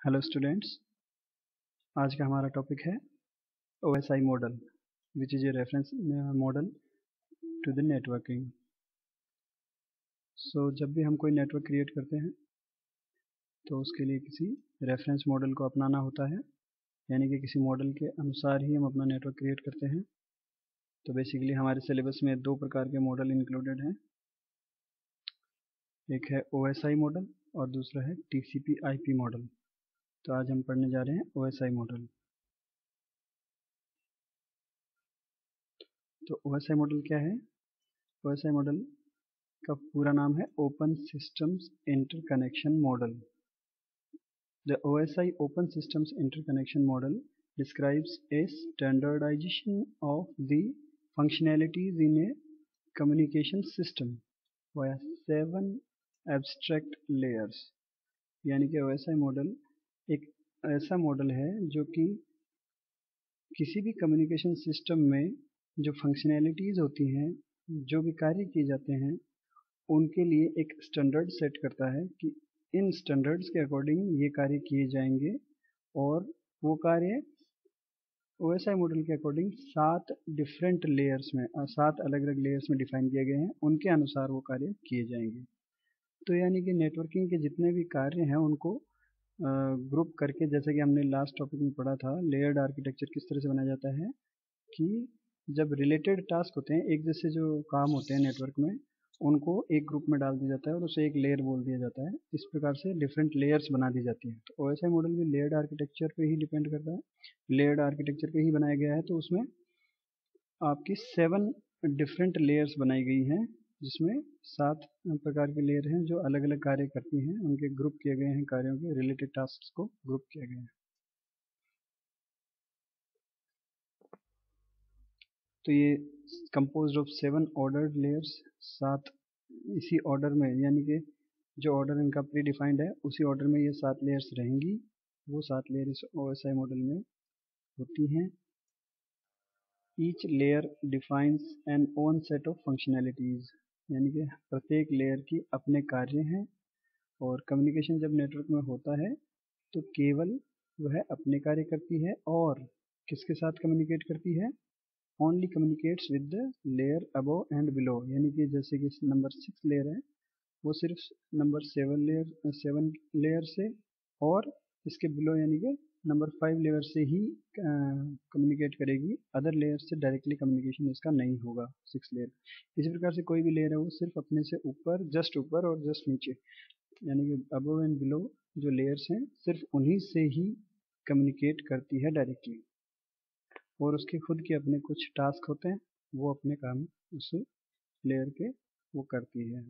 Hello students, आज का हमारा टॉपिक है OSI model which is a reference model to the networking. So जब भी हम कोई नेटवर्क क्रिएट करते हैं तो उसके लिए किसी रेफरेंस मॉडल को अपनाना होता है, यानी कि किसी मॉडल के अनुसार ही हम अपना नेटवर्क क्रिएट करते हैं। तो बेसिकली हमारे सिलेबस में दो प्रकार के मॉडल इंक्लूडेड हैं, एक है OSI मॉडल और दूसरा है TCP/IP मॉडल। तो आज हम पढ़ने जा रहे हैं OSI मॉडल। तो OSI मॉडल क्या है? OSI मॉडल का पूरा नाम है open systems interconnection model. The OSI Open Systems Interconnection Model describes a standardization of the functionalities in a communication system via 7 abstract layers। यानी कि OSI मॉडल एक ऐसा मॉडल है जो कि किसी भी कम्युनिकेशन सिस्टम में जो फंक्शनैलिटीज़ होती हैं, जो भी कार्य किए जाते हैं, उनके लिए एक स्टैंडर्ड सेट करता है कि इन स्टैंडर्ड्स के अकॉर्डिंग ये कार्य किए जाएंगे, और वो कार्य OSI मॉडल के अकॉर्डिंग 7 डिफरेंट लेयर्स में 7 अलग अलग लेयर्स में डिफाइन किए गए हैं, उनके अनुसार वो कार्य किए जाएंगे। तो यानी कि नेटवर्किंग के जितने भी कार्य हैं उनको ग्रुप करके, जैसे कि हमने लास्ट टॉपिक में पढ़ा था लेयर्ड आर्किटेक्चर किस तरह से बनाया जाता है कि जब रिलेटेड टास्क होते हैं, एक जैसे जो काम होते हैं नेटवर्क में, उनको एक ग्रुप में डाल दिया जाता है और उसे एक लेयर बोल दिया जाता है। इस प्रकार से डिफरेंट लेयर्स बना दी जाती है। तो OSI मॉडल भी लेयर्ड आर्किटेक्चर पे ही डिपेंड करता है, लेयर्ड आर्किटेक्चर पे ही बनाया गया है। तो उसमें आपकी 7 डिफरेंट लेयर्स बनाई गई हैं, जिसमें 7 प्रकार के लेयर हैं जो अलग अलग कार्य करती हैं, उनके ग्रुप किए गए हैं, कार्यों के रिलेटेड टास्क को ग्रुप किया गया है। तो ये कंपोज ऑफ 7 ऑर्डर्ड लेयर्स, 7 इसी ऑर्डर में, यानी कि जो ऑर्डर इनका प्री डिफाइंड है उसी ऑर्डर में ये 7 लेयर्स रहेंगी। वो 7 लेयर इस OSI मॉडल में होती हैं। Each layer defines N one set of functionalities, यानी कि प्रत्येक लेयर की अपने कार्य हैं, और कम्युनिकेशन जब नेटवर्क में होता है तो केवल वह अपने कार्य करती है, और किसके साथ कम्युनिकेट करती है? Only communicates with the layer above and below, यानी कि जैसे कि नंबर 6 लेयर है वो सिर्फ नंबर 7 लेयर से और इसके बिलो यानी कि नंबर 5 लेयर से ही कम्युनिकेट करेगी। अदर लेयर से डायरेक्टली कम्युनिकेशन इसका नहीं होगा 6 लेयर। इसी प्रकार से कोई भी लेयर है वो सिर्फ अपने से ऊपर, जस्ट ऊपर और जस्ट नीचे, यानी कि अबव एंड बिलो जो लेयर्स हैं सिर्फ उन्हीं से ही कम्युनिकेट करती है डायरेक्टली, और उसके खुद के अपने कुछ टास्क होते हैं, वो अपने काम उस लेयर के वो करती है।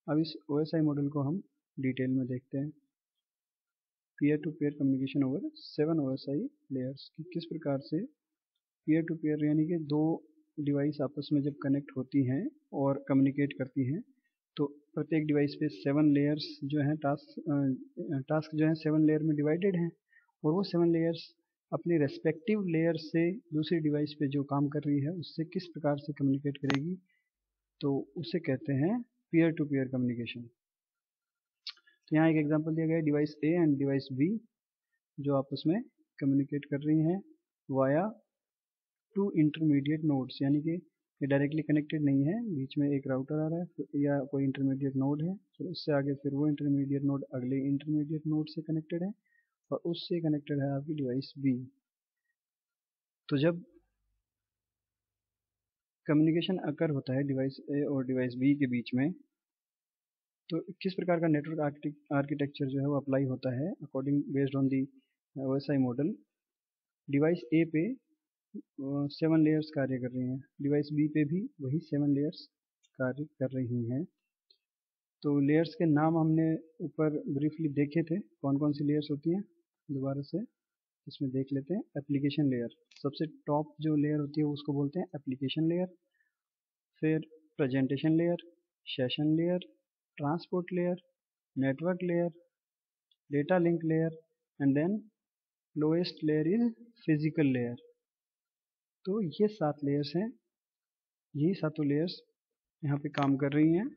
अब इस OSI मॉडल को हम डिटेल में देखते हैं। Peer to peer communication over 7 OSI layers की किस प्रकार से पीयर टू पीयर, यानी कि दो डिवाइस आपस में जब कनेक्ट होती हैं और कम्युनिकेट करती हैं, तो प्रत्येक डिवाइस पे 7 लेयर्स जो हैं, टास्क जो हैं 7 लेयर में डिवाइडेड हैं, और वो 7 लेयर्स अपनी रेस्पेक्टिव लेयर से दूसरी डिवाइस पे जो काम कर रही है उससे किस प्रकार से कम्युनिकेट करेगी, तो उसे कहते हैं पीयर टू पीयर कम्युनिकेशन। तो यहाँ एक एग्जांपल दिया गया है, device A and device B जो आपस में कम्युनिकेट कर रही हैं वाया 2 इंटरमीडिएट नोड्स, यानी कि ये डायरेक्टली कनेक्टेड नहीं है, बीच में एक राउटर आ रहा है या कोई इंटरमीडिएट नोड है, फिर उससे आगे फिर वो इंटरमीडिएट नोड अगले इंटरमीडिएट नोड से कनेक्टेड है, और उससे कनेक्टेड है आपकी डिवाइस बी। तो जब कम्युनिकेशन अकर होता है डिवाइस ए और डिवाइस बी के बीच में, तो किस प्रकार का नेटवर्क आर्किटेक्चर जो है वो अप्लाई होता है according based on the OSI model. Device A पे 7 लेयर्स कार्य कर रही हैं, डिवाइस बी पे भी वही 7 लेयर्स कार्य कर रही हैं। तो लेयर्स के नाम हमने ऊपर ब्रीफली देखे थे, कौन कौन सी लेयर्स होती हैं, दोबारा से इसमें देख लेते हैं। एप्लीकेशन लेयर, सबसे टॉप जो लेयर होती है उसको बोलते हैं एप्लीकेशन लेयर। फिर presentation layer, session layer, transport layer, network layer, data link layer, and then lowest layer is physical layer. तो ये 7 लेयर्स हैं, यही सातों लेयर्स यहाँ पे काम कर रही हैं।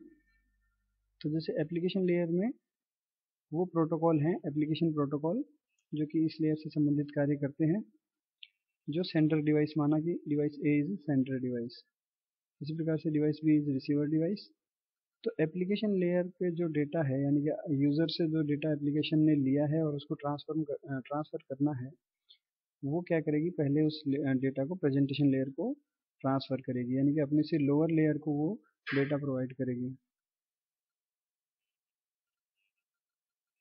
तो जैसे एप्लीकेशन लेयर में वो प्रोटोकॉल हैं एप्लीकेशन प्रोटोकॉल जो कि इस लेयर से संबंधित कार्य करते हैं, जो सेंडर डिवाइस माना कि device A is sender device, इसी प्रकार से device B is receiver device. तो एप्लीकेशन लेयर पे जो डेटा है यानी कि यूज़र से जो डेटा एप्लीकेशन ने लिया है और उसको ट्रांसफ़र करना है, वो क्या करेगी, पहले उस डेटा को प्रेजेंटेशन लेयर को ट्रांसफ़र करेगी, यानी कि अपने से लोअर लेयर को वो डेटा प्रोवाइड करेगी।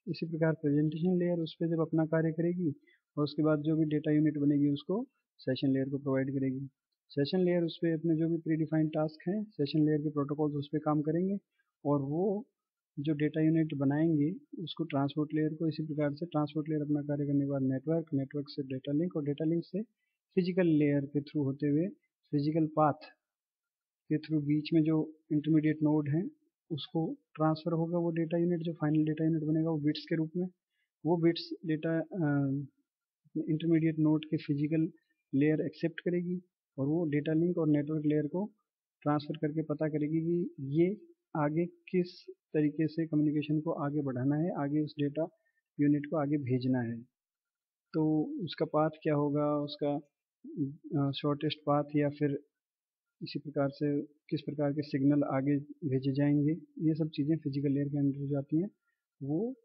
इसी प्रकार प्रेजेंटेशन लेयर उस पर जब अपना कार्य करेगी और उसके बाद जो भी डेटा यूनिट बनेगी उसको सेशन लेयर को प्रोवाइड करेगी। सेशन लेयर उस पर अपने जो भी प्री डिफाइंड टास्क हैं सेशन लेयर के प्रोटोकॉल्स उस पर काम करेंगे और वो जो डेटा यूनिट बनाएंगे उसको ट्रांसपोर्ट लेयर को, इसी प्रकार से ट्रांसपोर्ट लेयर अपना कार्य करने के बाद नेटवर्क से डेटा लिंक और डेटा लिंक से फिजिकल लेयर के थ्रू होते हुए फिजिकल पाथ के थ्रू बीच में जो इंटरमीडिएट नोड हैं उसको ट्रांसफ़र होगा वो डेटा यूनिट, जो फाइनल डेटा यूनिट बनेगा वो बिट्स के रूप में, वो बिट्स डेटा इंटरमीडिएट नोड के फिजिकल लेयर एक्सेप्ट करेगी और वो डेटा लिंक और नेटवर्क लेयर को ट्रांसफ़र करके पता करेगी कि ये आगे किस तरीके से कम्युनिकेशन को आगे बढ़ाना है, आगे उस डेटा यूनिट को आगे भेजना है। तो उसका पाथ क्या होगा, उसका शॉर्टेस्ट पाथ, या फिर इसी प्रकार से किस प्रकार के सिग्नल आगे भेजे जाएंगे, ये सब चीज़ें फिजिकल लेयर के अंदर जाती हैं, वो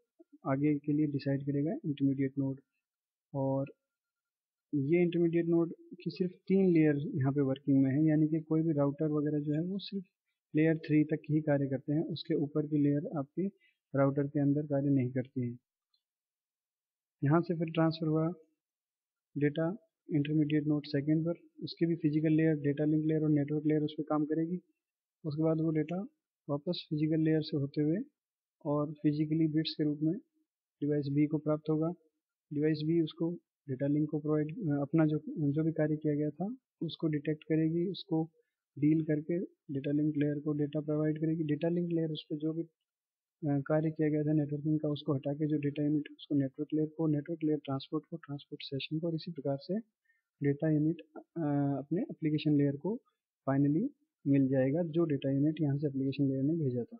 आगे के लिए डिसाइड करेगा इंटरमीडिएट नोड। और ये इंटरमीडिएट नोड की सिर्फ 3 लेयर यहाँ पे वर्किंग में है, यानी कि कोई भी राउटर वगैरह जो है वो सिर्फ लेयर 3 तक ही कार्य करते हैं, उसके ऊपर की लेयर आपके राउटर के अंदर कार्य नहीं करती है। यहाँ से फिर ट्रांसफ़र हुआ डेटा इंटरमीडिएट नोड सेकेंड पर, उसकी भी physical layer, data link layer और नेटवर्क लेयर उस पर काम करेगी। उसके बाद वो डेटा वापस फिजिकल लेयर से होते हुए और फिजिकली बिट्स के रूप में डिवाइस बी को प्राप्त होगा। डिवाइस बी उसको डेटा लिंक को प्रोवाइड, अपना जो भी कार्य किया गया था उसको डिटेक्ट करेगी, उसको डील करके डेटा लिंक लेयर को डेटा प्रोवाइड करेगी। डेटा लिंक लेयर उस पर जो भी कार्य किया गया था नेटवर्किंग का उसको हटा के जो डेटा यूनिट उसको नेटवर्क लेयर को, नेटवर्क लेयर ट्रांसपोर्ट सेशन को, और इसी प्रकार से डेटा यूनिट अपने एप्लीकेशन लेयर को फाइनली मिल जाएगा जो डेटा यूनिट यहाँ से एप्लीकेशन लेयर ने भेजा था।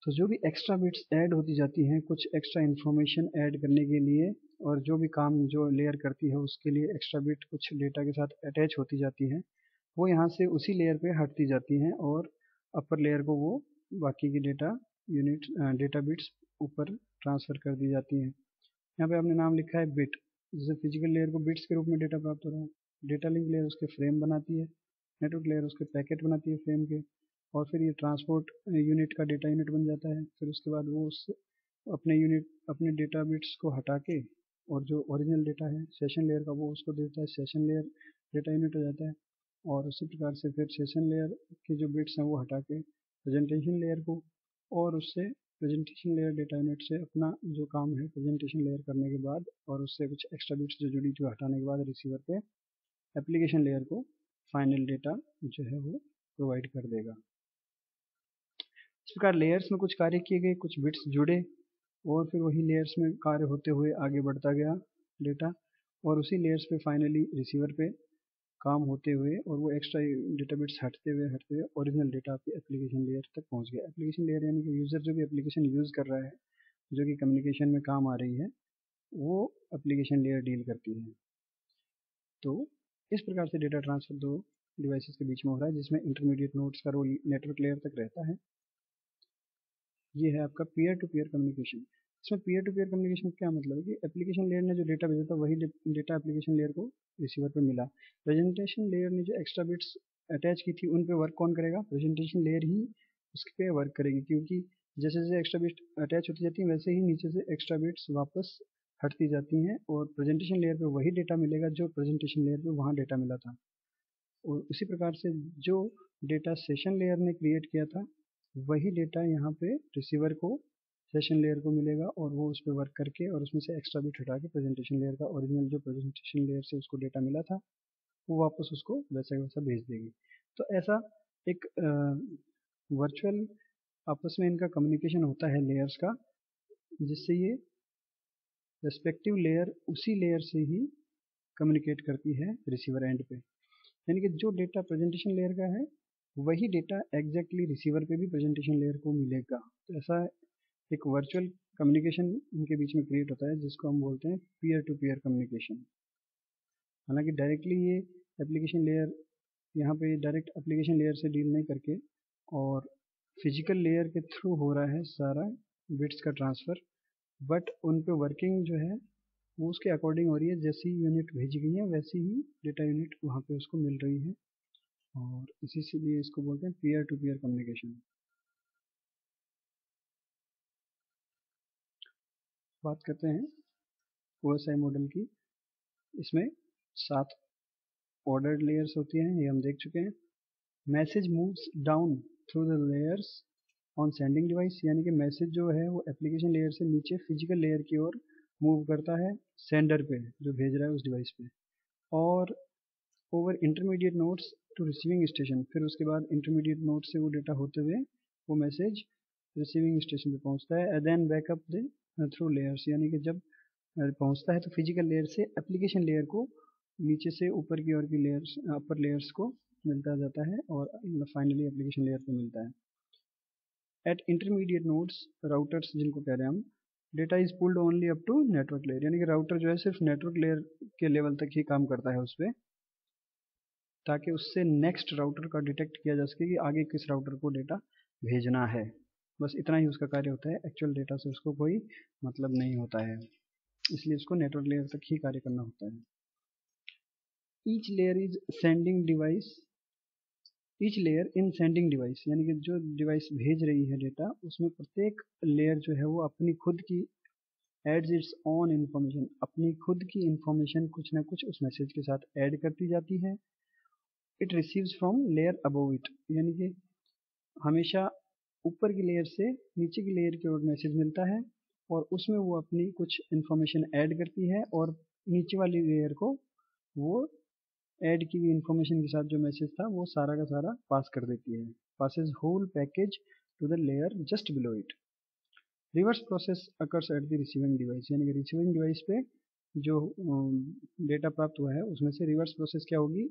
तो जो भी एक्स्ट्रा बिट्स ऐड होती जाती हैं कुछ एक्स्ट्रा इन्फॉर्मेशन ऐड करने के लिए, और जो भी काम जो लेयर करती है उसके लिए एक्स्ट्रा बिट कुछ डेटा के साथ अटैच होती जाती हैं, वो यहाँ से उसी लेयर पे हटती जाती हैं और अपर लेयर को वो बाकी की डेटा यूनिट डेटा बिट्स ऊपर ट्रांसफ़र कर दी जाती हैं। यहाँ पे आपने नाम लिखा है बिट, जैसे फिजिकल लेयर को बिट्स के रूप में डेटा प्राप्त हो रहा है, डेटा लिंक लेयर उसके फ्रेम बनाती है, नेटवर्क लेयर उसके पैकेट बनाती है फ्रेम के, और फिर ये ट्रांसपोर्ट यूनिट का डेटा यूनिट बन जाता है। फिर उसके बाद वो उस अपने डेटा बिट्स को हटा के और जो ओरिजिनल डेटा है सेशन लेयर का वो उसको देता है, सेशन लेयर डेटा यूनिट हो जाता है। और उसी प्रकार से फिर सेशन लेयर के जो बिट्स हैं वो हटा के प्रेजेंटेशन लेयर को, और उससे प्रेजेंटेशन लेयर डेटा यूनिट से अपना जो काम है प्रेजेंटेशन लेयर करने के बाद और उससे कुछ एक्स्ट्रा बिट्स जो जुड़ी थी हटाने के बाद रिसीवर पे एप्लीकेशन लेयर को फाइनल डेटा जो है वो प्रोवाइड कर देगा। इस प्रकार लेयर्स में कुछ कार्य किए गए, कुछ बिट्स जुड़े और फिर वही लेयर्स में कार्य होते हुए आगे बढ़ता गया डेटा, और उसी लेयर्स पे फाइनली रिसीवर पे काम होते हुए और वो एक्स्ट्रा डेटा बिट्स हटते हुए ओरिजिनल डेटा आपके एप्लीकेशन लेयर तक पहुंच गया। एप्लीकेशन लेयर यानी कि यूज़र जो भी एप्लीकेशन यूज़ कर रहा है जो कि कम्युनिकेशन में काम आ रही है वो एप्लीकेशन लेयर डील करती है। तो इस प्रकार से डेटा ट्रांसफ़र दो डिवाइसेस के बीच में हो रहा है जिसमें इंटरमीडिएट नोड्स का रोल नेटवर्क लेयर तक रहता है। ये है आपका पीयर टू पीयर कम्युनिकेशन। इसमें पीयर टू पीयर कम्युनिकेशन क्या मतलब है कि एप्लीकेशन लेयर ने जो डेटा भेजा था वही डेटा एप्लीकेशन लेयर को रिसीवर पे मिला। प्रेजेंटेशन लेयर ने जो एक्स्ट्रा बिट्स अटैच की थी उन पे वर्क कौन करेगा, प्रेजेंटेशन लेयर ही उस पे वर्क करेगी, क्योंकि जैसे जैसे एक्स्ट्रा बिट्स अटैच होती जाती हैं वैसे ही नीचे से एक्स्ट्रा बिट्स वापस हटती जाती हैं और प्रेजेंटेशन लेयर पे वही डेटा मिलेगा जो प्रेजेंटेशन लेयर पे वहाँ डेटा मिला था। और उसी प्रकार से जो डेटा सेशन लेयर ने क्रिएट किया था वही डेटा यहाँ पे रिसीवर को सेशन लेयर को मिलेगा और वो उस पर वर्क करके और उसमें से एक्स्ट्रा बिट हटा के प्रेजेंटेशन लेयर का ओरिजिनल जो प्रेजेंटेशन लेयर से उसको डेटा मिला था वो वापस उसको वैसा वैसा भेज देगी। तो ऐसा एक वर्चुअल आपस में इनका कम्युनिकेशन होता है लेयर्स का, जिससे ये रेस्पेक्टिव लेयर उसी लेयर से ही कम्युनिकेट करती है रिसीवर एंड पे। यानी कि जो डेटा प्रेजेंटेशन लेयर का है वही डेटा एग्जैक्टली रिसीवर पे भी प्रेजेंटेशन लेयर को मिलेगा। तो ऐसा एक वर्चुअल कम्युनिकेशन इनके बीच में क्रिएट होता है जिसको हम बोलते हैं पीयर टू पीयर कम्युनिकेशन। हालांकि डायरेक्टली ये एप्लीकेशन लेयर यहाँ पे डायरेक्ट एप्लीकेशन लेयर से डील नहीं करके और फिजिकल लेयर के थ्रू हो रहा है सारा बिट्स का ट्रांसफ़र, बट उन पे वर्किंग जो है वो उसके अकॉर्डिंग हो रही है। जैसी यूनिट भेजी गई है वैसी ही डेटा यूनिट वहाँ पे उसको मिल रही है, और इसी से लिए इसको बोलते हैं पीयर टू पीयर कम्युनिकेशन। बात करते हैं OSI मॉडल की। इसमें 7 ऑर्डर्ड लेयर्स होती हैं, ये हम देख चुके हैं। Message moves down through the layers on sending device, यानी कि मैसेज जो है वो एप्लीकेशन लेयर से नीचे फिजिकल लेयर की ओर मूव करता है सेंडर पे जो भेज रहा है उस डिवाइस पे, और over intermediate nodes to receiving station, फिर उसके बाद इंटरमीडिएट नोड से वो डेटा होते हुए वो मैसेज रिसीविंग स्टेशन पे पहुंचता है। Then back up the through layers, यानी कि जब पहुंचता है तो फिजिकल लेयर से एप्लीकेशन लेयर को नीचे से ऊपर की ओर की लेयर्स अपर लेयर्स को मिलता जाता है और फाइनली एप्लीकेशन लेयर पे मिलता है। एट इंटरमीडिएट नोड्स राउटर्स जिनको कह रहे हैं हम, data is pulled only up to network layer, यानी कि राउटर जो है सिर्फ नेटवर्क लेयर के लेवल तक ही काम करता है उस पर, ताकि उससे नेक्स्ट राउटर का डिटेक्ट किया जा सके कि आगे किस राउटर को डेटा भेजना है। बस इतना ही उसका कार्य होता है, एक्चुअल डेटा से उसको कोई मतलब नहीं होता है, इसलिए उसको नेटवर्क लेयर तक ही कार्य करना होता है। Each layer is sending device, each layer in sending device, यानी कि जो डिवाइस भेज रही है डेटा उसमें प्रत्येक लेयर जो है वो अपनी खुद की एड्स इट्स ऑन इन्फॉर्मेशन, अपनी खुद की इन्फॉर्मेशन कुछ ना कुछ उस मैसेज के साथ ऐड करती जाती है। It receives from layer above it, यानी कि हमेशा ऊपर की लेयर से नीचे की लेयर की ओर मैसेज मिलता है और उसमें वो अपनी कुछ इन्फॉर्मेशन ऐड करती है और नीचे वाली लेयर को वो ऐड की हुई इन्फॉर्मेशन के साथ जो मैसेज था वो सारा का सारा पास कर देती है। Passes whole package to the layer just below it. Reverse process occurs at the receiving device, यानी कि रिसीविंग डिवाइस पे जो डेटा प्राप्त हुआ है उसमें से रिवर्स प्रोसेस क्या होगी,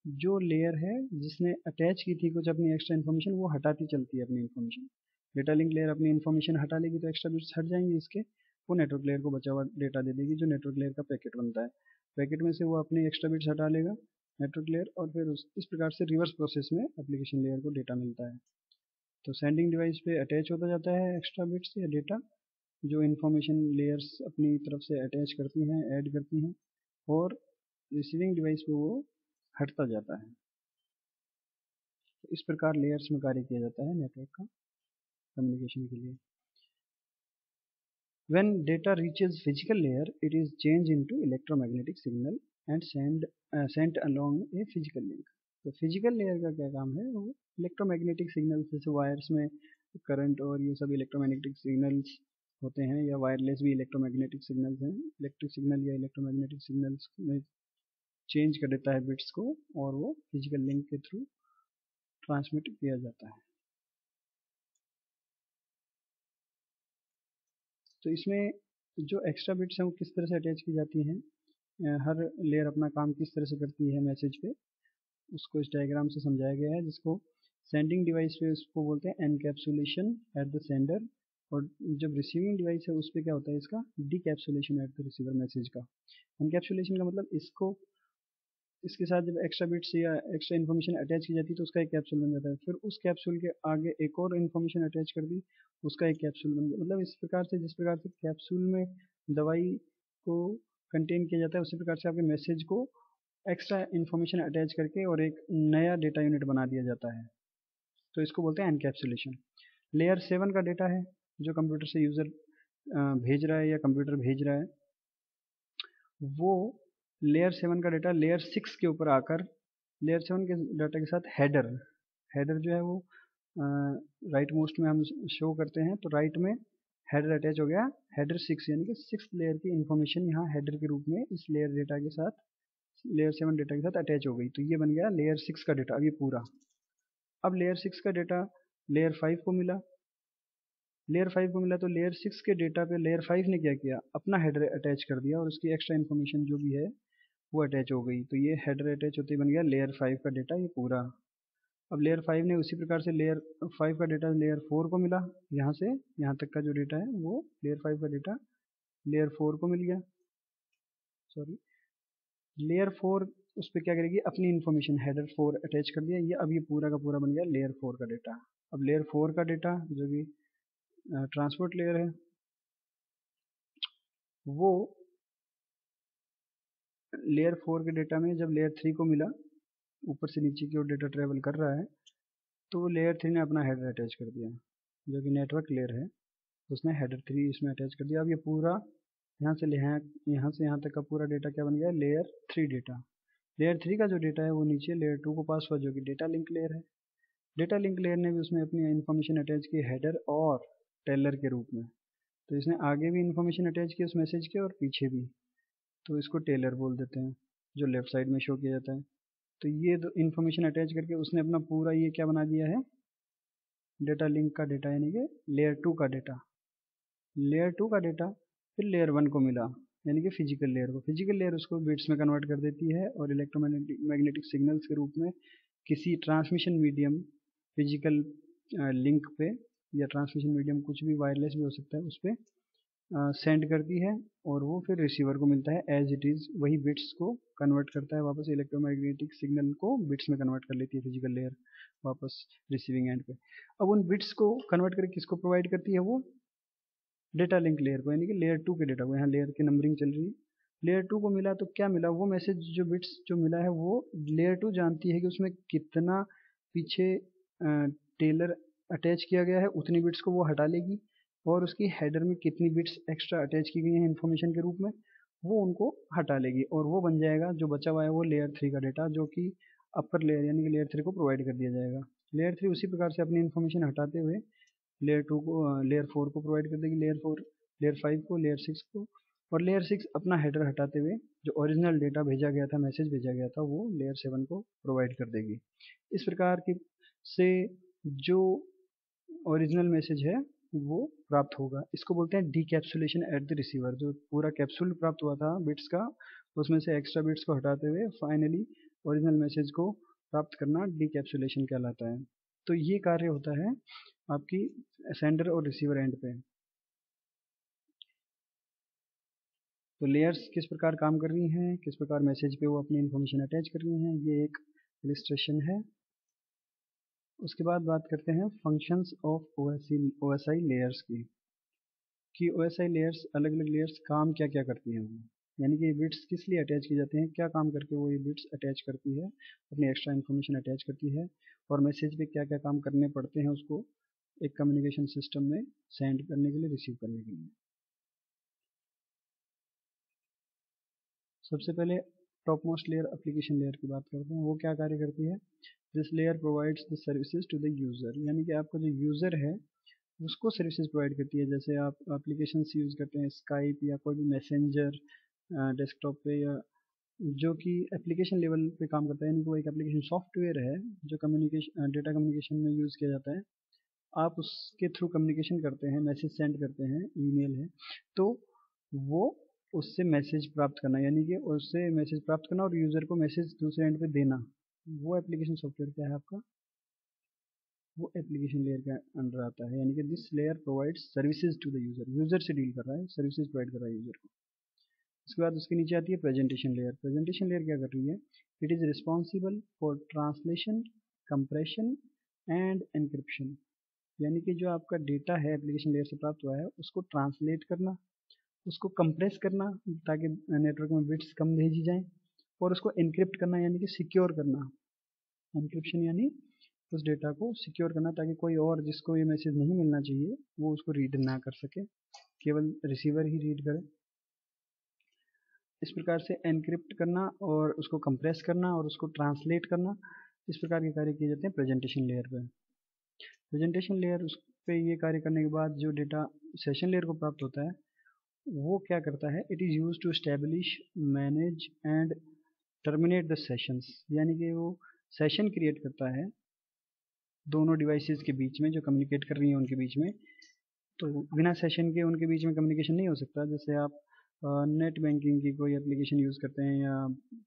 जो लेयर है जिसने अटैच की थी कुछ अपनी एक्स्ट्रा इन्फॉर्मेशन वो हटाती चलती है अपनी इन्फॉर्मेशन। डेटा लिंक लेयर अपनी इन्फॉर्मेशन हटा लेगी तो एक्स्ट्रा बिट्स हट जाएंगे इसके, वो नेटवर्क लेयर को बचा हुआ डेटा दे देगी जो नेटवर्क लेयर का पैकेट बनता है। पैकेट में से वो अपनी एक्स्ट्रा बिट्स हटा लेगा नेटवर्क लेयर, और फिर इस प्रकार से रिवर्स प्रोसेस में एप्लीकेशन लेयर को डेटा मिलता है। तो सेंडिंग डिवाइस पे अटैच होता जाता है एक्स्ट्रा बिट्स या डेटा जो इन्फॉर्मेशन लेयर्स अपनी तरफ से अटैच करती हैं, ऐड करती हैं, और रिसीविंग डिवाइस पे वो हटता जाता है। तो इस प्रकार लेयर्स में कार्य किया जाता है नेटवर्क का कम्युनिकेशन के लिए। When data reaches physical layer, it is changed into electromagnetic signal and sent along a physical link. तो फिजिकल लेयर का क्या काम है, वो इलेक्ट्रोमैग्नेटिक सिग्नल, जैसे वायर्स में करंट और ये सब इलेक्ट्रोमैग्नेटिक सिग्नल्स होते हैं, या वायरलेस भी इलेक्ट्रोमैग्नेटिक सिग्नल्स हैं, इलेक्ट्रिक सिग्नल या इलेक्ट्रोमैग्नेटिक सिग्नल्स में चेंज कर देता है बिट्स को और वो फिजिकल लिंक के थ्रू ट्रांसमिट किया जाता है। तो इसमें जो एक्स्ट्रा बिट्स हैं वो किस तरह से अटैच की जाती हैं, हर लेयर अपना काम किस तरह से करती है मैसेज पे, उसको इस डायग्राम से समझाया गया है, जिसको सेंडिंग डिवाइस पे उसको बोलते हैं एनकैप्सुलेशन एट द सेंडर, और जब रिसीविंग डिवाइस है उस पर क्या होता है इसका डीकैप्सुलेशन एट द रिसीवर मैसेज का। एनकैप्सुलेशन का मतलब इसके साथ जब एक्स्ट्रा बिट्स या एक्स्ट्रा इन्फॉर्मेशन अटैच की जाती है तो उसका एक कैप्सूल बन जाता है, फिर उस कैप्सूल के आगे एक और इन्फॉर्मेशन अटैच कर दी, उसका एक कैप्सूल बन गया। मतलब इस प्रकार से जिस प्रकार से कैप्सूल में दवाई को कंटेन किया जाता है उसी प्रकार से आपके मैसेज को एक्स्ट्रा इन्फॉर्मेशन अटैच करके और एक नया डेटा यूनिट बना दिया जाता है, तो इसको बोलते हैं एनकैप्सुलेशन। लेयर 7 का डेटा है जो कंप्यूटर से यूज़र भेज रहा है या कंप्यूटर भेज रहा है, वो लेयर 7 का डेटा लेयर 6 के ऊपर आकर लेयर 7 के डाटा के साथ हेडर जो है वो राइट मोस्ट में हम शो करते हैं, तो राइट में हेडर अटैच हो गया, हेडर 6, यानी कि 6th लेयर की इन्फॉर्मेशन यहाँ हेडर के रूप में इस लेयर डेटा के साथ लेयर 7 डेटा के साथ अटैच हो गई, तो ये बन गया लेयर 6 का डेटा। अब ये पूरा, अब लेयर 6 का डेटा लेयर 5 को मिला, लेयर 5 को मिला तो लेयर 6 के डेटा पे लेयर 5 ने क्या किया, अपना हेडर अटैच कर दिया और उसकी एक्स्ट्रा इन्फॉर्मेशन जो भी है वो अटैच हो गई, तो ये हेडर अटैच होते ही बन गया लेयर 5 का डेटा ये पूरा। अब लेयर 5 ने उसी प्रकार से लेयर 5 का डेटा लेयर 4 को मिला, यहाँ से यहाँ तक का जो डेटा है वो लेयर 5 का डेटा लेयर 4 को मिल गया। सॉरी, लेयर 4 उस पर क्या करेगी, अपनी इन्फॉर्मेशन हेडर 4 अटैच कर दिया, ये अब ये पूरा का पूरा बन गया लेयर 4 का डेटा। अब लेयर 4 का डेटा जो कि ट्रांसपोर्ट लेयर है, वो लेयर 4 के डेटा में जब लेयर 3 को मिला, ऊपर से नीचे की ओर डेटा ट्रेवल कर रहा है, तो लेयर 3 ने अपना हेडर अटैच कर दिया, जो कि नेटवर्क लेयर है, उसने हेडर 3 इसमें अटैच कर दिया। अब ये पूरा यहाँ से यहाँ तक का पूरा डेटा क्या बन गया, लेयर 3 डेटा। लेयर 3 का जो डेटा है वो नीचे लेयर 2 को पास हुआ, जो कि डेटा लिंक लेयर है। डेटा लिंक लेयर ने भी उसमें अपनी इन्फॉर्मेशन अटैच की हेडर और टेलर के रूप में, तो इसने आगे भी इन्फॉर्मेशन अटैच की उस मैसेज के और पीछे भी, तो इसको टेलर बोल देते हैं, जो लेफ्ट साइड में शो किया जाता है। तो ये दो इन्फॉर्मेशन अटैच करके उसने अपना पूरा ये क्या बना दिया है, डेटा लिंक का डेटा, यानी कि लेयर 2 का डेटा। लेयर 2 का डेटा फिर लेयर 1 को मिला, यानी कि फिजिकल लेयर को। फिजिकल लेयर उसको बिट्स में कन्वर्ट कर देती है और इलेक्ट्रोमैग्नेटिक सिग्नल्स के रूप में किसी ट्रांसमिशन मीडियम, फिजिकल लिंक पे, या ट्रांसमिशन मीडियम कुछ भी वायरलेस भी हो सकता है, उस पर सेंड करती है, और वो फिर रिसीवर को मिलता है एज इट इज़, वही बिट्स को कन्वर्ट करता है वापस, इलेक्ट्रोमैग्नेटिक सिग्नल को बिट्स में कन्वर्ट कर लेती है फिजिकल लेयर वापस रिसीविंग एंड पे। अब उन बिट्स को कन्वर्ट करके किसको प्रोवाइड करती है, वो डेटा लिंक लेयर को, यानी कि लेयर 2 के डेटा को। यहाँ लेयर की नंबरिंग चल रही है, लेयर 2 को मिला तो क्या मिला, वो मैसेज जो बिट्स जो मिला है वो लेयर 2 जानती है कि उसमें कितना पीछे टेलर अटैच किया गया है, उतनी बिट्स को वो हटा लेगी, और उसकी हेडर में कितनी बिट्स एक्स्ट्रा अटैच की गई हैं इन्फॉर्मेशन के रूप में, वो उनको हटा लेगी, और वो बन जाएगा जो बचा हुआ है वो लेयर 3 का डेटा, जो कि अपर लेयर यानी कि लेयर 3 को प्रोवाइड कर दिया जाएगा। लेयर 3 उसी प्रकार से अपनी इन्फॉर्मेशन हटाते हुए लेयर 2 को लेयर 4 को प्रोवाइड कर देगी, लेयर 5 को, लेयर 6 को, और लेयर 6 अपना हेडर हटाते हुए जो ओरिजिनल डेटा भेजा गया था, मैसेज भेजा गया था, वो लेयर 7 को प्रोवाइड कर देगी। इस प्रकार की से जो ओरिजिनल मैसेज है वो प्राप्त होगा। इसको बोलते हैं डीकैप्सुलेशन एट द रिसीवर। जो पूरा कैप्सूल प्राप्त हुआ था बिट्स का, उसमें से एक्स्ट्रा बिट्स को हटाते हुए फाइनली ओरिजिनल मैसेज को प्राप्त करना डीकैप्सुलेशन कहलाता है। तो ये कार्य होता है आपकी सेंडर और रिसीवर एंड पे। तो लेयर्स किस प्रकार काम कर रही हैं, किस प्रकार मैसेज पे वो अपनी इन्फॉर्मेशन अटैच कर रही हैं, ये एक इलिस्ट्रेशन है। उसके बाद बात करते हैं फंक्शंस ऑफ ओएसआई लेयर्स की, कि ओएसआई लेयर्स, अलग अलग लेयर्स काम क्या क्या करती हैं वो, यानी कि ये बिट्स किस लिए अटैच की जाते हैं, क्या काम करके वो ये बिट्स अटैच करती है, अपनी एक्स्ट्रा इन्फॉर्मेशन अटैच करती है, और मैसेज पे क्या क्या काम करने पड़ते हैं उसको एक कम्युनिकेशन सिस्टम में सेंड करने के लिए, रिसीव करने के लिए। सबसे पहले top most layer application layer की बात करते हैं। वो क्या कार्य करती है, this layer provides the services to the user, यानी कि आपका जो यूज़र है उसको सर्विसेज प्रोवाइड करती है। जैसे आप एप्लीकेशन यूज़ करते हैं, स्काइप या कोई भी मैसेंजर डेस्कटॉप पे, या जो कि एप्लीकेशन लेवल पे काम करता है, यानी कि वो एक एप्लीकेशन सॉफ्टवेयर है जो कम्युनिकेशन डेटा कम्युनिकेशन में यूज़ किया जाता है। आप उसके थ्रू कम्युनिकेशन करते हैं, मैसेज सेंड करते हैं, ईमेल है, तो वो उससे मैसेज प्राप्त करना, यानी कि उससे मैसेज प्राप्त करना और यूज़र को मैसेज दूसरे एंड पे देना, वो एप्लीकेशन सॉफ्टवेयर क्या है आपका, वो एप्लीकेशन लेयर के अंडर आता है। यानी कि this layer provides services to the user, user से डील कर रहा है, सर्विसेज प्रोवाइड कर रहा है यूज़र को। उसके बाद उसके नीचे आती है प्रेजेंटेशन लेयर। प्रेजेंटेशन लेयर क्या कर रही है, it is responsible for translation, compression end encryption, यानी कि जो आपका डेटा है एप्लीकेशन लेयर से प्राप्त हुआ है उसको ट्रांसलेट करना, उसको कंप्रेस करना ताकि नेटवर्क में बिट्स कम भेजी जाएं, और उसको एनक्रिप्ट करना यानी कि सिक्योर करना। एनक्रिप्शन यानी उस डेटा को सिक्योर करना ताकि कोई और जिसको ये मैसेज नहीं मिलना चाहिए वो उसको रीड ना कर सके, केवल रिसीवर ही रीड करे। इस प्रकार से एनक्रिप्ट करना और उसको कंप्रेस करना और उसको ट्रांसलेट करना, इस प्रकार के कार्य किए जाते हैं प्रेजेंटेशन लेयर पर। प्रेजेंटेशन लेयर उस पे ये कार्य करने के बाद जो डेटा सेशन लेयर को प्राप्त होता है वो क्या करता है, it is use to establish, manage and terminate the sessions, यानी कि वो सेशन क्रिएट करता है दोनों डिवाइसेस के बीच में जो कम्युनिकेट कर रही हैं उनके बीच में। तो बिना सेशन के उनके बीच में कम्युनिकेशन नहीं हो सकता। जैसे आप नेट बैंकिंग की कोई एप्लीकेशन यूज़ करते हैं या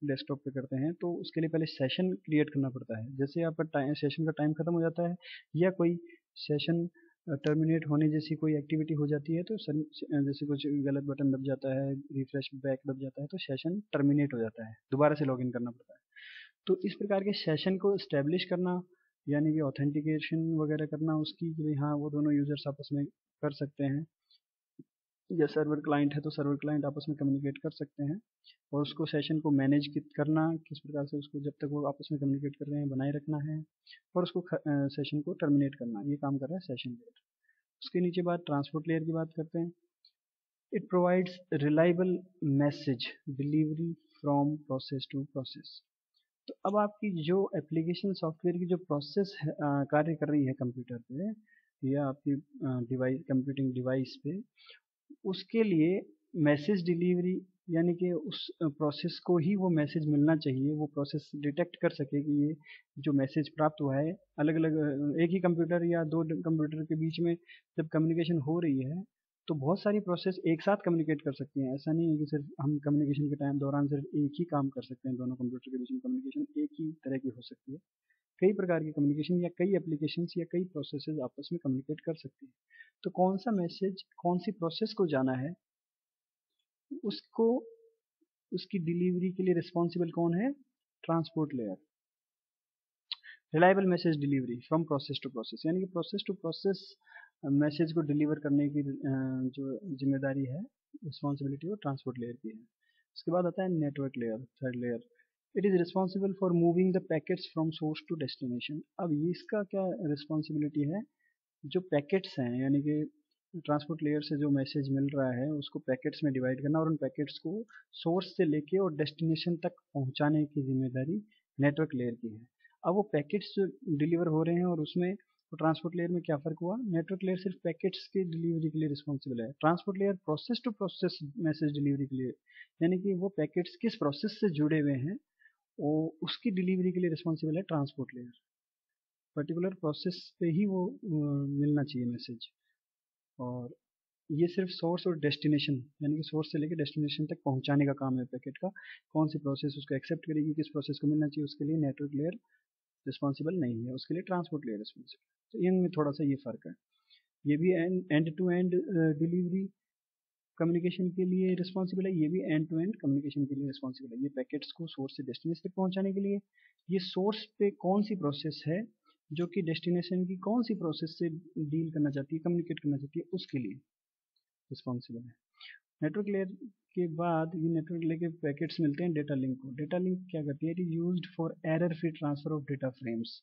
डेस्कटॉप पे करते हैं तो उसके लिए पहले सेशन क्रिएट करना पड़ता है। जैसे आपका टाइम सेशन का टाइम ख़त्म हो जाता है या कोई सेशन टर्मिनेट होने जैसी कोई एक्टिविटी हो जाती है तो जैसे कुछ गलत बटन दब जाता है, रिफ्रेश बैक दब जाता है तो सेशन टर्मिनेट हो जाता है, दोबारा से लॉगिन करना पड़ता है। तो इस प्रकार के सेशन को इस्टेब्लिश करना यानी कि ऑथेंटिकेशन वगैरह करना उसकी कि हाँ वो दोनों यूज़र्स आपस में कर सकते हैं, या सर्वर क्लाइंट है तो सर्वर क्लाइंट आपस में कम्युनिकेट कर सकते हैं, और उसको सेशन को मैनेज करना किस प्रकार से उसको जब तक वो आपस में कम्युनिकेट कर रहे हैं बनाए रखना है, और उसको सेशन को टर्मिनेट करना, ये काम कर रहा है सेशन लेयर। उसके नीचे बात ट्रांसपोर्ट लेयर की बात करते हैं। It provides reliable message delivery from process to process. तो अब आपकी जो एप्लीकेशन सॉफ्टवेयर की जो प्रोसेस कार्य कर रही है कंप्यूटर पे या आपकी डिवाइस कंप्यूटिंग डिवाइस पे, उसके लिए मैसेज डिलीवरी यानी कि उस प्रोसेस को ही वो मैसेज मिलना चाहिए, वो प्रोसेस डिटेक्ट कर सके कि ये जो मैसेज प्राप्त हुआ है अलग अलग एक ही कंप्यूटर या दो कंप्यूटर के बीच में जब कम्युनिकेशन हो रही है तो बहुत सारी प्रोसेस एक साथ कम्युनिकेट कर सकती हैं। ऐसा नहीं है कि सिर्फ हम कम्युनिकेशन के टाइम दौरान सिर्फ एक ही काम कर सकते हैं, दोनों कंप्यूटर के बीच में कम्युनिकेशन एक ही तरह की हो सकती है। कई प्रकार की कम्युनिकेशन या कई एप्लीकेशंस या कई प्रोसेसेस आपस में कम्युनिकेट कर सकती है। तो कौन सा मैसेज कौन सी प्रोसेस को जाना है, उसको उसकी डिलीवरी के लिए रिस्पॉन्सिबल कौन है? Transport layer. Reliable message delivery from process to process यानी कि प्रोसेस टू प्रोसेस मैसेज को डिलीवर करने की जो जिम्मेदारी है, रिस्पॉन्सिबिलिटी, वो ट्रांसपोर्ट लेयर की है। उसके बाद आता है network layer, third layer. It is responsible for moving the packets from source to destination. अब ये इसका क्या रिस्पॉन्सिबिलिटी है? जो पैकेट्स हैं यानी कि ट्रांसपोर्ट लेयर से जो मैसेज मिल रहा है उसको पैकेट्स में डिवाइड करना और उन पैकेट्स को सोर्स से लेके और डेस्टिनेशन तक पहुंचाने की जिम्मेदारी नेटवर्क लेयर की है। अब वो पैकेट्स जो डिलीवर हो रहे हैं और उसमें तो ट्रांसपोर्ट लेयर में क्या फ़र्क हुआ? नेटवर्क लेयर सिर्फ पैकेट्स की डिलीवरी के लिए रिस्पॉन्सिबल है, transport layer process to process message delivery के लिए, यानी कि वो पैकेट्स किस प्रोसेस से जुड़े हुए हैं वो उसकी डिलीवरी के लिए रिस्पॉन्सिबल है ट्रांसपोर्ट लेयर। पर्टिकुलर प्रोसेस पे ही वो मिलना चाहिए मैसेज, और ये सिर्फ सोर्स और डेस्टिनेशन यानी कि सोर्स से लेकर डेस्टिनेशन तक पहुंचाने का काम है पैकेट का। कौन सी प्रोसेस उसको एक्सेप्ट करेगी, किस प्रोसेस को मिलना चाहिए, उसके लिए नेटवर्क लेयर रिस्पॉन्सिबल नहीं है, उसके लिए ट्रांसपोर्ट लेयर रिस्पॉन्सिबल। तो इनमें थोड़ा सा ये फ़र्क है। ये भी end to end delivery communication के लिए रिस्पॉन्सिबल है, ये भी एंड टू एंड कम्युनिकेशन के लिए रिस्पॉन्सिबल है। ये पैकेट्स को सोर्स से डेस्टिनेशन तक पहुंचाने के लिए, ये सोर्स पे कौन सी प्रोसेस है जो कि डेस्टिनेशन की कौन सी प्रोसेस से डील करना चाहती है, कम्युनिकेट करना चाहती है, उसके लिए रिस्पॉन्सिबल है। नेटवर्क लेयर के बाद ये नेटवर्क लेयर के पैकेट्स मिलते हैं डेटा लिंक को। डेटा लिंक क्या करती है? It is used for error free transfer of data frames.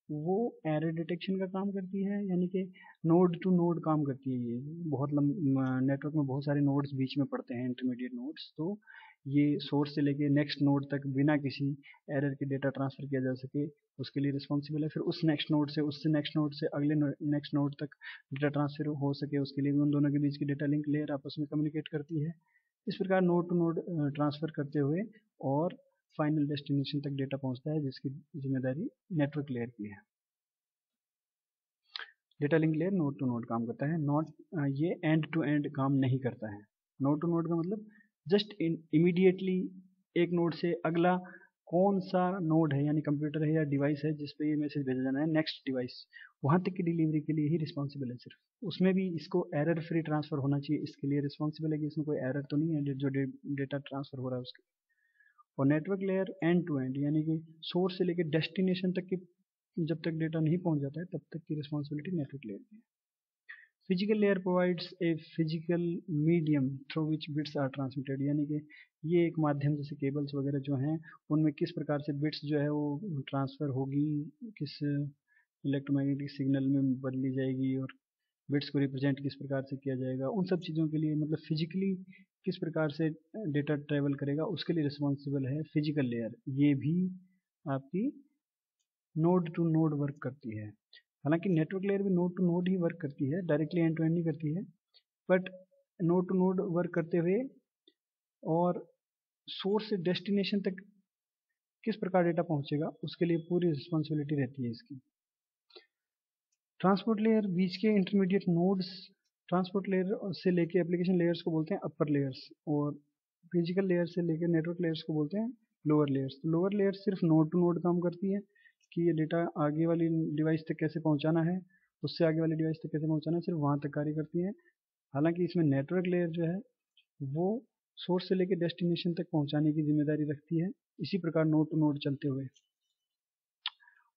वो एरर डिटेक्शन का काम करती है, यानी कि नोड टू नोड काम करती है। ये बहुत नेटवर्क में बहुत सारे नोड्स बीच में पड़ते हैं, इंटरमीडिएट नोड्स, तो ये सोर्स से लेके नेक्स्ट नोड तक बिना किसी एरर के डेटा ट्रांसफर किया जा सके उसके लिए रिस्पॉन्सिबल है। फिर उस नेक्स्ट नोड से उससे नेक्स्ट नोड से अगले नेक्स्ट नोड तक डेटा ट्रांसफर हो सके उसके लिए भी उन दोनों के बीच की डेटा लिंक लेयर आपस में कम्युनिकेट करती है। इस प्रकार नोड टू नोड ट्रांसफर करते हुए और फाइनल डेस्टिनेशन तक डेटा पहुंचता है, जिसकी जिम्मेदारी नेटवर्क लेयर की है। Data link layer node to node काम करता है, नॉट ये एंड टू एंड काम नहीं करता है। नोड टू नोड का मतलब जस्ट इमीडिएटली एक नोड से अगला कौन सा नोड है यानी कंप्यूटर है या डिवाइस है जिस पे ये मैसेज भेजा जाना है, नेक्स्ट डिवाइस, वहां तक की डिलीवरी के लिए ही रिस्पॉन्सिबल है सिर्फ। उसमें भी इसको एरर फ्री ट्रांसफर होना चाहिए, इसके लिए रिस्पॉन्सिबल है कि इसमें कोई एरर तो नहीं है जो डेटा ट्रांसफर हो रहा है उसके। और network layer end to end यानी कि सोर्स से लेकर डेस्टिनेशन तक की जब तक डेटा नहीं पहुंच जाता है तब तक की रिस्पॉन्सिबिलिटी नेटवर्क लेयर की है। Physical layer provides a physical medium through which bits are transmitted, यानी कि ये एक माध्यम जैसे केबल्स वगैरह जो हैं उनमें किस प्रकार से बिट्स जो है वो ट्रांसफ़र होगी, किस इलेक्ट्रोमैग्नेटिक सिग्नल में बदली जाएगी और बिट्स को रिप्रेजेंट किस प्रकार से किया जाएगा, उन सब चीज़ों के लिए मतलब फिजिकली किस प्रकार से डेटा ट्रेवल करेगा उसके लिए रिस्पॉन्सिबल है फिजिकल लेयर। ये भी आपकी नोड टू नोड वर्क करती है। हालांकि नेटवर्क लेयर भी नोड टू नोड ही वर्क करती है, डायरेक्टली एंड टू एंड नहीं करती है, but node to node work करते हुए और सोर्स से डेस्टिनेशन तक किस प्रकार डेटा पहुंचेगा उसके लिए पूरी रिस्पॉन्सिबिलिटी रहती है इसकी। ट्रांसपोर्ट लेयर बीच के इंटरमीडिएट नोड्स ट्रांसपोर्ट लेयर से लेके एप्लीकेशन लेयर्स को बोलते हैं अपर लेयर्स, और फिजिकल लेयर से लेके नेटवर्क लेयर्स को बोलते हैं लोअर लेयर्स। तो लोअर लेयर सिर्फ नोड टू नोड काम करती है कि ये डेटा आगे वाली डिवाइस तक कैसे पहुंचाना है, उससे आगे वाली डिवाइस तक कैसे पहुंचाना है, सिर्फ वहां तक कार्य करती है। हालांकि इसमें नेटवर्क लेयर जो है वो सोर्स से लेके डेस्टिनेशन तक पहुंचाने की जिम्मेदारी रखती है, इसी प्रकार नोड टू नोड चलते हुए।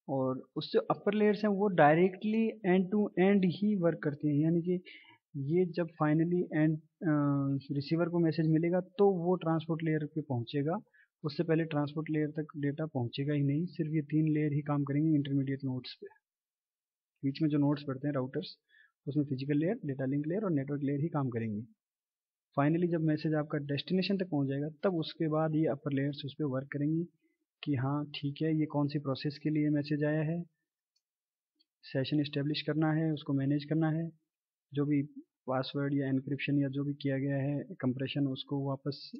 और उससे अपर लेयर्स हैं वो डायरेक्टली एंड टू एंड ही वर्क करती हैं, यानी कि ये जब फाइनली एंड रिसीवर को मैसेज मिलेगा तो वो ट्रांसपोर्ट लेयर पे पहुंचेगा, उससे पहले ट्रांसपोर्ट लेयर तक डेटा पहुंचेगा ही नहीं। सिर्फ ये 3 लेयर ही काम करेंगे इंटरमीडिएट नोड्स पे। बीच में जो नोड्स पड़ते हैं राउटर्स, उसमें physical layer, data link layer और नेटवर्क लेयर ही काम करेंगी। फाइनली जब मैसेज आपका डेस्टिनेशन तक पहुंच जाएगा तब उसके बाद ये अपर लेयर्स उस पर वर्क करेंगी कि हाँ ठीक है, ये कौन सी प्रोसेस के लिए मैसेज आया है, सेशन इस्टेब्लिश करना है, उसको मैनेज करना है, जो भी पासवर्ड या एनक्रिप्शन या जो भी किया गया है कंप्रेशन, उसको वापस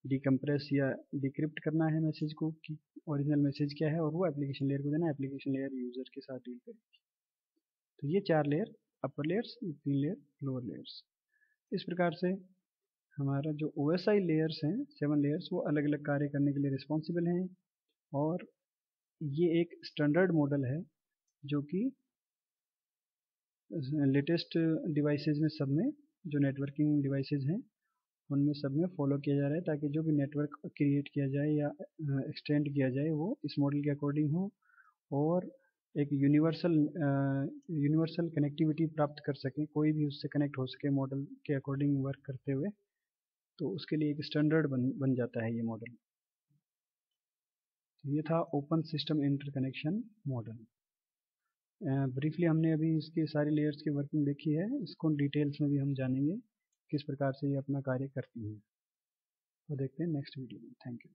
डिकम्प्रेस या डिक्रिप्ट करना है मैसेज को कि ओरिजिनल मैसेज क्या है, और वो एप्लीकेशन लेयर को देना, एप्लीकेशन लेयर यूज़र के साथ डील करेगी। तो ये 4 layer upper layers, 3 layer lower layers. इस प्रकार से हमारा जो OSI लेयर्स हैं 7 लेयर्स, वो अलग अलग कार्य करने के लिए रिस्पॉन्सिबल हैं। और ये एक स्टैंडर्ड मॉडल है जो कि लेटेस्ट डिवाइसेज में सब में, जो नेटवर्किंग डिवाइसेज हैं उनमें सब में फॉलो किया जा रहा है, ताकि जो भी नेटवर्क क्रिएट किया जाए या एक्सटेंड किया जाए वो इस मॉडल के अकॉर्डिंग हो और एक यूनिवर्सल कनेक्टिविटी प्राप्त कर सकें, कोई भी उससे कनेक्ट हो सके मॉडल के अकॉर्डिंग वर्क करते हुए। तो उसके लिए एक स्टैंडर्ड बन जाता है ये मॉडल। ये था open system interconnection model. Briefly हमने अभी इसके सारी लेयर्स की वर्किंग देखी है, इसको डिटेल्स में भी हम जानेंगे किस प्रकार से ये अपना कार्य करती हैं। तो देखते हैं नेक्स्ट वीडियो में। Thank you.